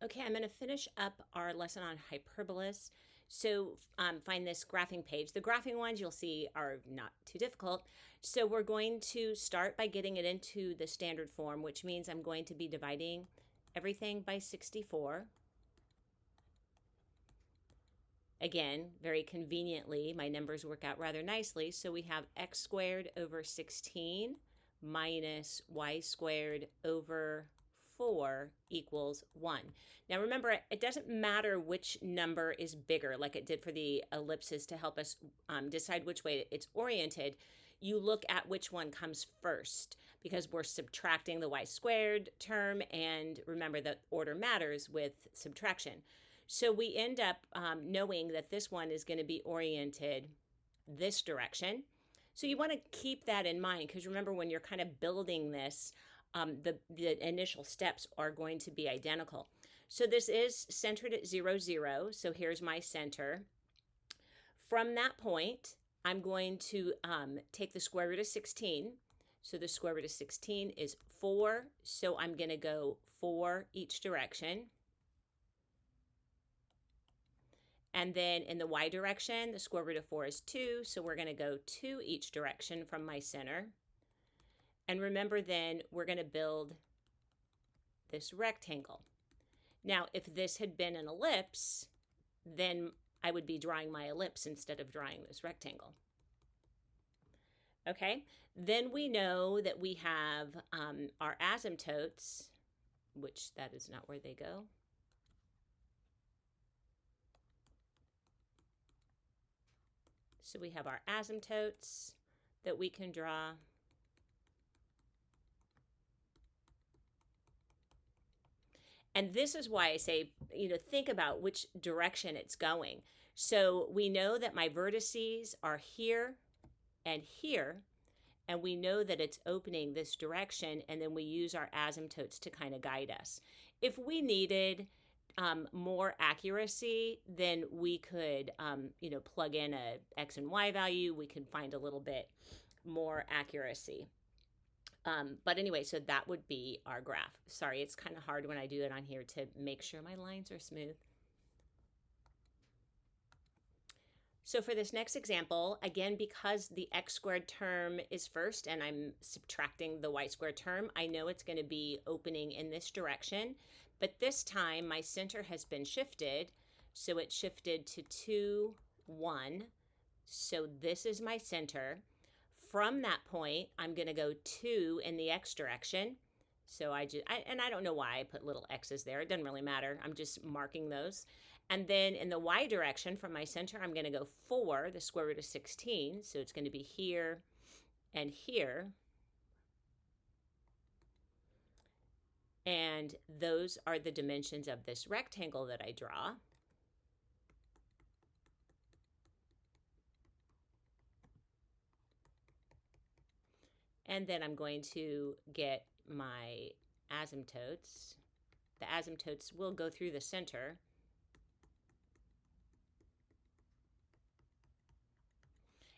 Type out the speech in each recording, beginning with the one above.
Okay, I'm going to finish up our lesson on hyperbolas. So find this graphing page. The graphing ones you'll see are not too difficult. So we're going to start by getting it into the standard form, which means I'm going to be dividing everything by 64. Again, very conveniently, my numbers work out rather nicely. So we have x squared over 16 minus y squared over 4 equals 1. Now remember, it doesn't matter which number is bigger, like it did for the ellipses to help us decide which way it's oriented. You look at which one comes first because we're subtracting the y squared term, and remember that order matters with subtraction. So we end up knowing that this one is going to be oriented this direction. So you want to keep that in mind because remember, when you're kind of building this, the initial steps are going to be identical. So this is centered at 0, 0. So here's my center. From that point, I'm going to take the square root of 16. So the square root of 16 is 4. So I'm going to go 4 each direction. And then in the y direction, the square root of 4 is 2, so we're going to go 2 each direction from my center. And remember then, we're going to build this rectangle. Now, if this had been an ellipse, then I would be drawing my ellipse instead of drawing this rectangle. Okay, then we know that we have our asymptotes, which that is not where they go. So we have our asymptotes that we can draw. And this is why I say, think about which direction it's going. So we know that my vertices are here and here, and we know that it's opening this direction, and then we use our asymptotes to kind of guide us. If we needed more accuracy, then we could, plug in a x and y value. We could find a little bit more accuracy. But anyway, so that would be our graph. Sorry, it's kind of hard when I do it on here to make sure my lines are smooth. So for this next example, again, because the x squared term is first and I'm subtracting the y squared term, I know it's going to be opening in this direction. But this time my center has been shifted. So it shifted to 2, 1. So this is my center. From that point, I'm going to go 2 in the x direction. So I don't know why I put little x's there. It doesn't really matter. I'm just marking those. And then in the y direction from my center, I'm going to go 4, the square root of 16. So it's going to be here and here. And those are the dimensions of this rectangle that I draw. And then I'm going to get my asymptotes. The asymptotes will go through the center.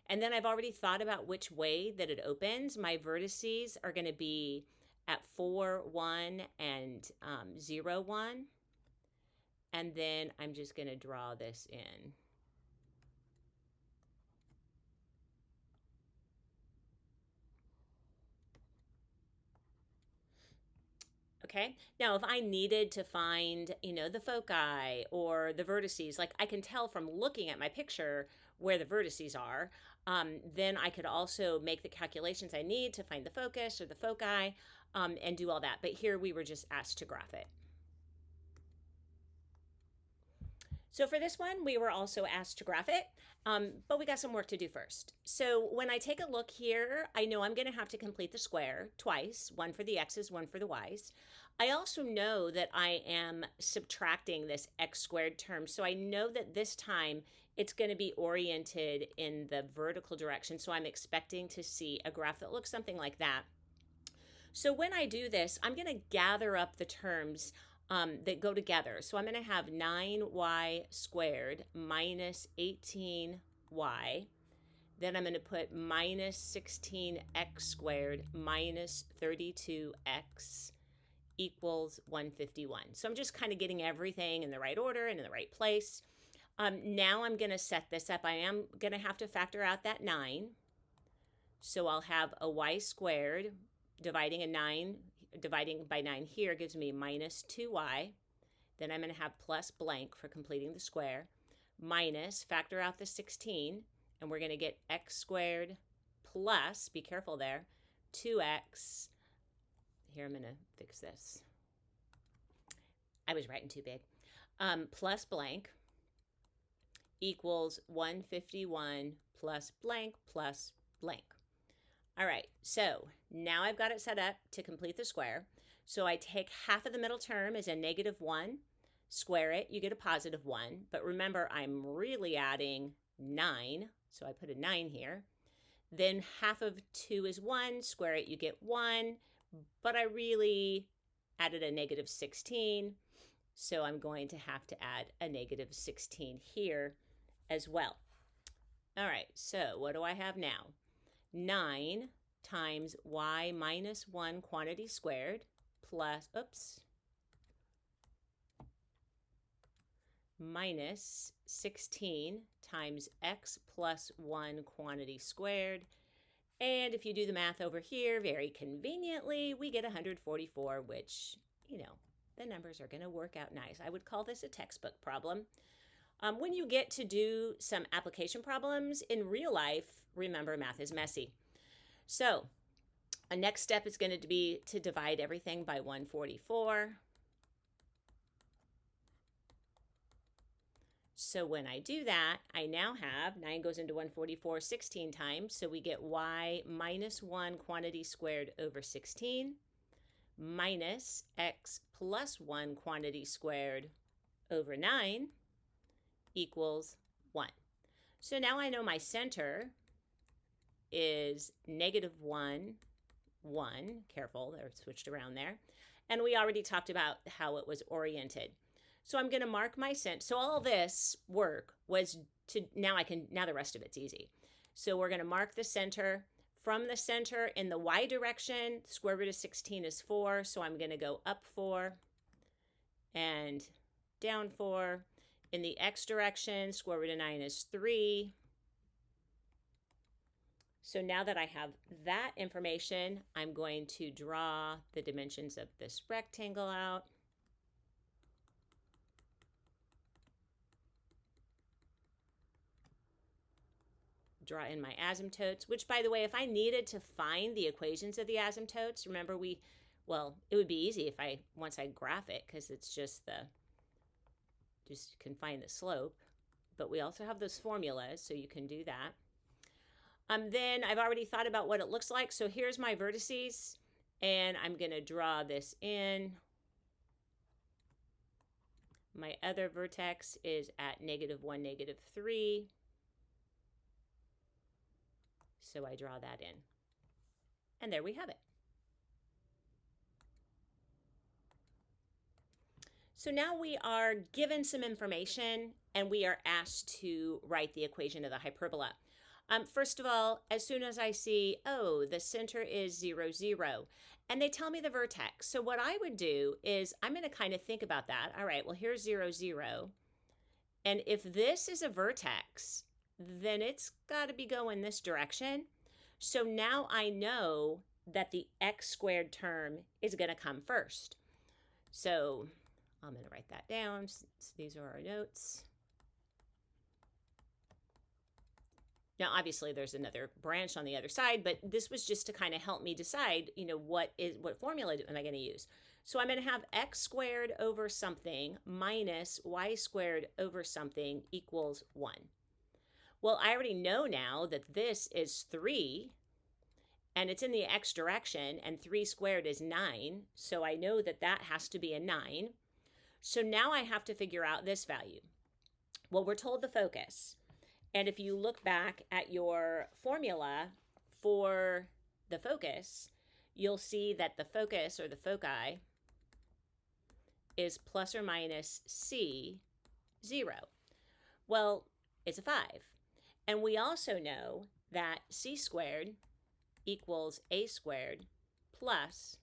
And then I've already thought about which way that it opens. My vertices are going to be at 4, 1, and 0, 1. And then I'm just going to draw this in. Okay, now if I needed to find, the foci or the vertices, like I can tell from looking at my picture where the vertices are, then I could also make the calculations I need to find the focus or the foci and do all that. But here we were just asked to graph it. So for this one, we were also asked to graph it, but we got some work to do first. So when I take a look here, I know I'm going to have to complete the square twice, one for the x's, one for the y's. I also know that I am subtracting this x squared term, so I know that this time it's going to be oriented in the vertical direction, so I'm expecting to see a graph that looks something like that. So when I do this, I'm going to gather up the terms that go together. So I'm going to have 9y squared minus 18y. Then I'm going to put minus 16x squared minus 32x equals 151. So I'm just kind of getting everything in the right order and in the right place. Now I'm going to set this up. I am going to have to factor out that 9. So I'll have a y squared dividing by 9 here gives me minus 2y. Then I'm going to have plus blank for completing the square, minus, factor out the 16, and we're going to get x squared plus, be careful there, 2x. Here, I'm going to fix this. I was writing too big. Plus blank equals 151 plus blank plus blank. All right, so now I've got it set up to complete the square. So I take half of the middle term as a negative 1, square it, you get a positive 1. But remember, I'm really adding 9, so I put a 9 here. Then half of 2 is 1, square it, you get 1. But I really added a negative 16, so I'm going to have to add a negative 16 here as well. All right, so what do I have now? 9 times y minus 1 quantity squared plus, minus 16 times x plus 1 quantity squared. And if you do the math over here, very conveniently, we get 144, which, the numbers are going to work out nice. I would call this a textbook problem. When you get to do some application problems in real life, remember, math is messy. So a next step is going to be to divide everything by 144. So when I do that, I now have 9 goes into 144 16 times. So we get y minus 1 quantity squared over 16 minus x plus 1 quantity squared over 9 equals 1. So now I know my center is negative 1, 1. Careful, they're switched around there. And we already talked about how it was oriented. So I'm going to mark my center. So all this work was now the rest of it's easy. So we're going to mark the center. From the center in the y direction, square root of 16 is 4. So I'm going to go up 4 and down 4. In the x direction, square root of 9 is 3. So now that I have that information, I'm going to draw the dimensions of this rectangle out. Draw in my asymptotes, which, by the way, if I needed to find the equations of the asymptotes, remember it would be easy once I graph it, because it's just you can find the slope. But we also have those formulas, so you can do that. Then I've already thought about what it looks like. So here's my vertices, and I'm going to draw this in. My other vertex is at -1, -3. So I draw that in. And there we have it. So now we are given some information, and we are asked to write the equation of the hyperbola. First of all, as soon as I see, the center is 0, 0, and they tell me the vertex. So what I would do is I'm going to kind of think about that. All right, well, here's 0, 0. And if this is a vertex, then it's got to be going this direction. So now I know that the x squared term is going to come first. So I'm going to write that down. These are our notes. Now, obviously, there's another branch on the other side, but this was just to kind of help me decide, what formula am I going to use? So I'm going to have x squared over something minus y squared over something equals 1. Well, I already know now that this is 3, and it's in the x direction, and 3 squared is 9, so I know that that has to be a 9. So now I have to figure out this value. Well, we're told the focus. And if you look back at your formula for the focus, you'll see that the focus, or the foci, is plus or minus c, 0. Well, it's a 5. And we also know that c squared equals a squared plus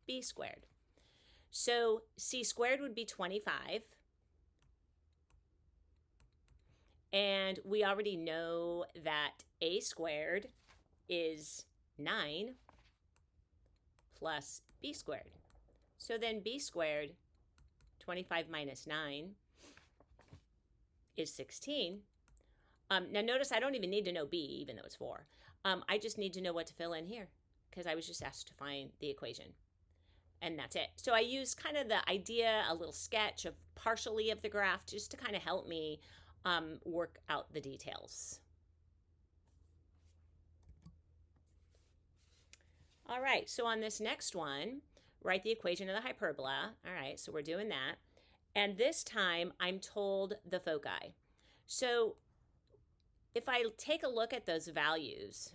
b squared. So c squared would be 25. And we already know that a squared is 9 plus b squared. So then b squared, 25 minus 9, is 16. Now notice I don't even need to know b, even though it's 4. I just need to know what to fill in here because I was just asked to find the equation. And that's it. So I used kind of the idea, a little sketch of partially of the graph just to kind of help me work out the details. All right, so on this next one, write the equation of the hyperbola. All right, so we're doing that. And this time I'm told the foci. So if I take a look at those values,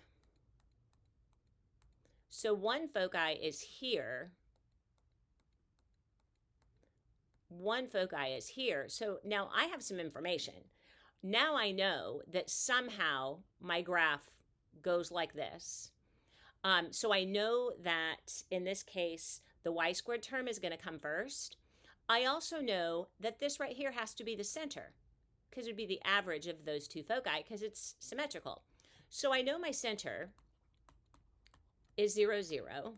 so one foci is here, one foci is here. So now I have some information. Now I know that somehow my graph goes like this. So I know that in this case, the y squared term is going to come first. I also know that this right here has to be the center because it would be the average of those two foci because it's symmetrical. So I know my center is 0, 0.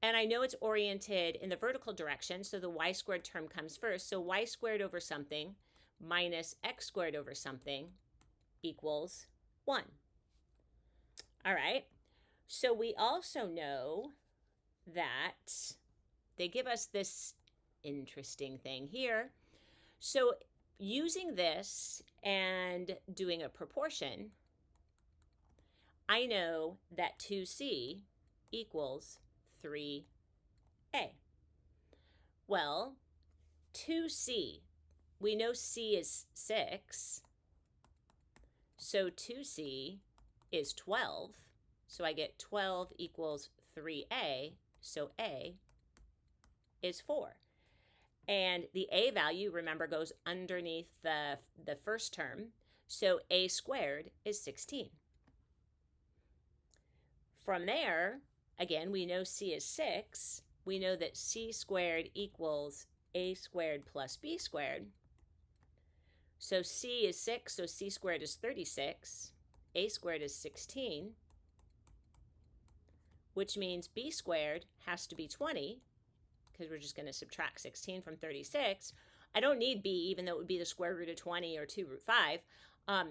And I know it's oriented in the vertical direction, so the y squared term comes first. So y squared over something minus x squared over something equals 1. All right. So we also know that they give us this interesting thing here. So using this and doing a proportion, I know that 2c equals 3a. Well, 2c, we know c is 6, so 2c is 12. So I get 12 equals 3a, so a is 4. And the a value, remember, goes underneath the first term, so a squared is 16. From there, again, we know c is 6. We know that c squared equals a squared plus b squared. So c is 6, so c squared is 36. A squared is 16, which means b squared has to be 20, because we're just going to subtract 16 from 36. I don't need b, even though it would be the square root of 20 or 2 root 5.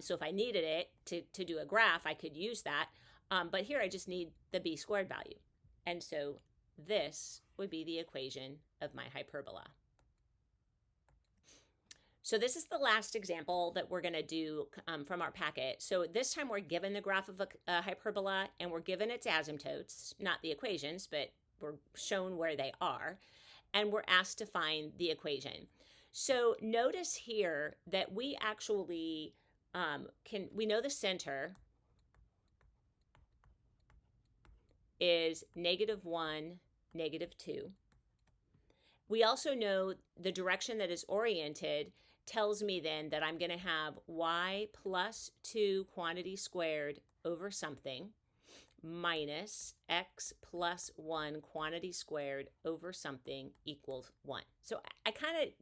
So if I needed it to do a graph, I could use that. But here I just need the b squared value. And so this would be the equation of my hyperbola. So this is the last example that we're going to do from our packet. So this time we're given the graph of a hyperbola and we're given its asymptotes, not the equations, but we're shown where they are. And we're asked to find the equation. So notice here that we actually we know the center is -1, -2. We also know the direction that is oriented tells me then that I'm going to have y plus 2 quantity squared over something minus x plus 1 quantity squared over something equals 1. So I kind of,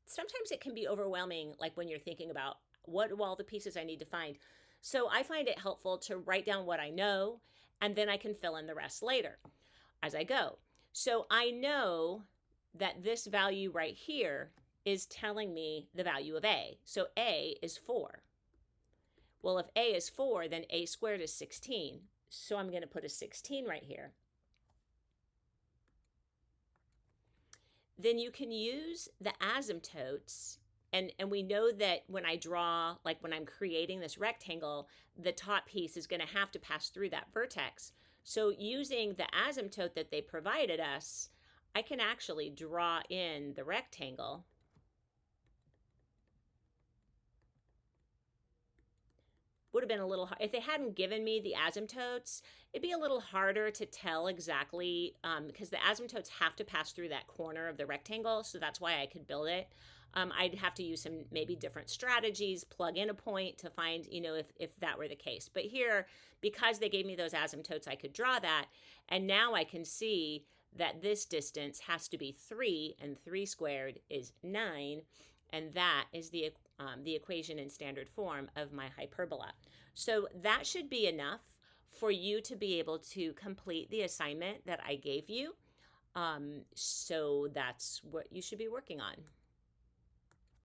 sometimes it can be overwhelming, like when you're thinking about what are all the pieces I need to find. So I find it helpful to write down what I know, and then I can fill in the rest later as I go. So I know that this value right here is telling me the value of a. So a is 4. Well, if a is 4, then a squared is 16. So I'm going to put a 16 right here. Then you can use the asymptotes. And we know that when I draw, like when I'm creating this rectangle, the top piece is going to have to pass through that vertex. So using the asymptote that they provided us, I can actually draw in the rectangle. Would have been a little hard. If they hadn't given me the asymptotes, it'd be a little harder to tell exactly because the asymptotes have to pass through that corner of the rectangle. So that's why I could build it. I'd have to use some maybe different strategies, plug in a point to find, if that were the case. But here, because they gave me those asymptotes, I could draw that. And now I can see that this distance has to be 3, and 3 squared is 9, and that is the equation in standard form of my hyperbola. So that should be enough for you to be able to complete the assignment that I gave you. So that's what you should be working on.